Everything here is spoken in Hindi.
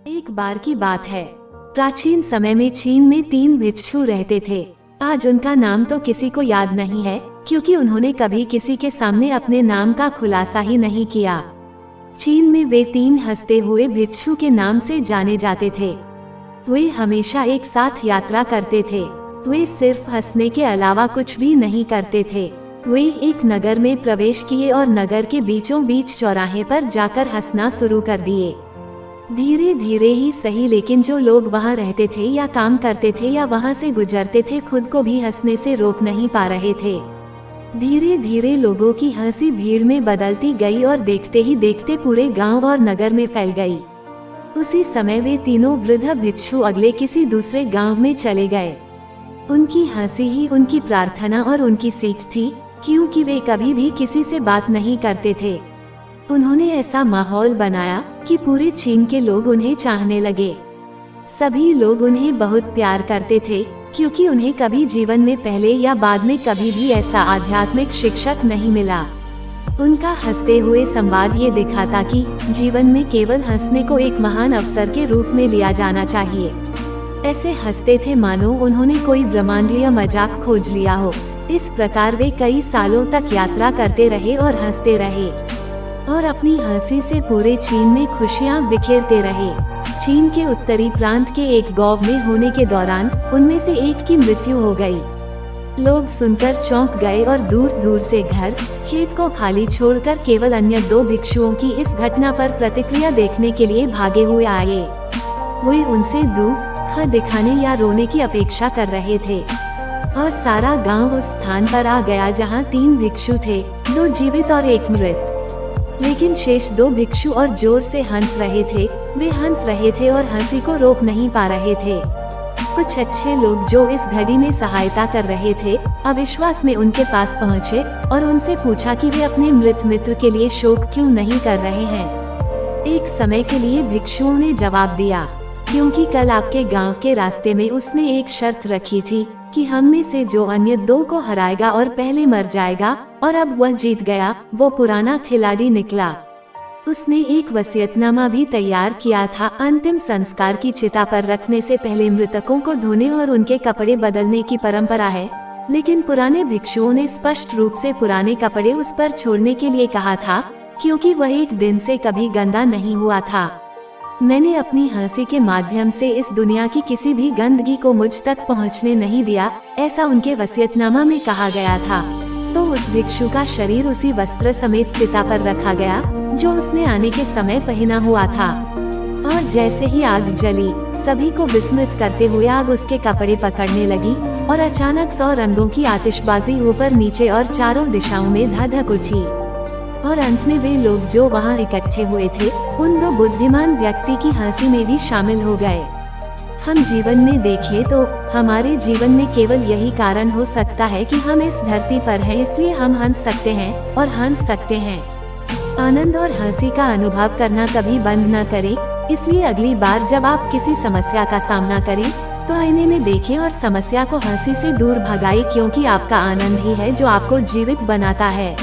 एक बार की बात है, प्राचीन समय में चीन में 3 भिक्षु रहते थे। आज उनका नाम तो किसी को याद नहीं है, क्योंकि उन्होंने कभी किसी के सामने अपने नाम का खुलासा ही नहीं किया। चीन में वे 3 हंसते हुए भिक्षु के नाम से जाने जाते थे। वे हमेशा एक साथ यात्रा करते थे। वे सिर्फ हंसने के अलावा कुछ भी नहीं करते थे। वे एक नगर में प्रवेश किए और नगर के बीचों बीच चौराहे पर जाकर हंसना शुरू कर दिए। धीरे धीरे ही सही, लेकिन जो लोग वहां रहते थे या काम करते थे या वहां से गुजरते थे, खुद को भी हंसने से रोक नहीं पा रहे थे। धीरे धीरे लोगों की हंसी भीड़ में बदलती गई और देखते ही देखते पूरे गांव और नगर में फैल गई। उसी समय वे तीनों वृद्ध भिक्षु अगले किसी दूसरे गांव में चले गए। उनकी हंसी ही उनकी प्रार्थना और उनकी सीख थी, क्योंकि वे कभी भी किसी से बात नहीं करते थे। उन्होंने ऐसा माहौल बनाया कि पूरे चीन के लोग उन्हें चाहने लगे। सभी लोग उन्हें बहुत प्यार करते थे, क्योंकि उन्हें कभी जीवन में पहले या बाद में कभी भी ऐसा आध्यात्मिक शिक्षक नहीं मिला। उनका हंसते हुए संवाद ये दिखाता कि जीवन में केवल हंसने को एक महान अवसर के रूप में लिया जाना चाहिए। ऐसे हंसते थे मानो उन्होंने कोई ब्रह्मांडीय मजाक खोज लिया हो। इस प्रकार वे कई सालों तक यात्रा करते रहे और हंसते रहे और अपनी हंसी से पूरे चीन में खुशियां बिखेरते रहे। चीन के उत्तरी प्रांत के एक गांव में होने के दौरान उनमें से एक की मृत्यु हो गई। लोग सुनकर चौंक गए और दूर दूर से घर खेत को खाली छोड़कर केवल अन्य 2 भिक्षुओं की इस घटना पर प्रतिक्रिया देखने के लिए भागे हुए आए। वे उनसे दुख दिखाने या रोने की अपेक्षा कर रहे थे और सारा गांव उस स्थान पर आ गया जहां 3 भिक्षु थे, 2 जीवित और 1 मृत। लेकिन शेष 2 भिक्षु और जोर से हंस रहे थे। वे हंस रहे थे और हंसी को रोक नहीं पा रहे थे। कुछ अच्छे लोग जो इस घड़ी में सहायता कर रहे थे, अविश्वास में उनके पास पहुंचे और उनसे पूछा कि वे अपने मृत मित्र के लिए शोक क्यों नहीं कर रहे हैं। एक समय के लिए भिक्षुओं ने जवाब दिया, क्योंकि कल आपके गांव के रास्ते में उसने एक शर्त रखी थी कि हम में से जो अन्य 2 को हराएगा और पहले मर जाएगा, और अब वह जीत गया, वो पुराना खिलाड़ी निकला। उसने एक वसीयतनामा भी तैयार किया था। अंतिम संस्कार की चिता पर रखने से पहले मृतकों को धोने और उनके कपड़े बदलने की परंपरा है, लेकिन पुराने भिक्षुओं ने स्पष्ट रूप से पुराने कपड़े उस पर छोड़ने के लिए कहा था, क्योंकि वह एक दिन से कभी गंदा नहीं हुआ था। मैंने अपनी हंसी के माध्यम से इस दुनिया की किसी भी गंदगी को मुझ तक पहुंचने नहीं दिया, ऐसा उनके वसीयतनामा में कहा गया था। तो उस भिक्षु का शरीर उसी वस्त्र समेत चिता पर रखा गया जो उसने आने के समय पहना हुआ था। और जैसे ही आग जली, सभी को विस्मित करते हुए आग उसके कपड़े पकड़ने लगी और अचानक 100 रंगों की आतिशबाजी ऊपर नीचे और चारों दिशाओं में धधक उठी। और अंत में वे लोग जो वहां इकट्ठे हुए थे, उन 2 बुद्धिमान व्यक्ति की हंसी में भी शामिल हो गए। हम जीवन में देखें तो हमारे जीवन में केवल यही कारण हो सकता है कि हम इस धरती पर हैं, इसलिए हम हंस सकते हैं और हंस सकते हैं। आनंद और हंसी का अनुभव करना कभी बंद न करें। इसलिए अगली बार जब आप किसी समस्या का सामना करें, तो आईने में देखें और समस्या को हंसी से दूर भगाएं, क्योंकि आपका आनंद ही है जो आपको जीवित बनाता है।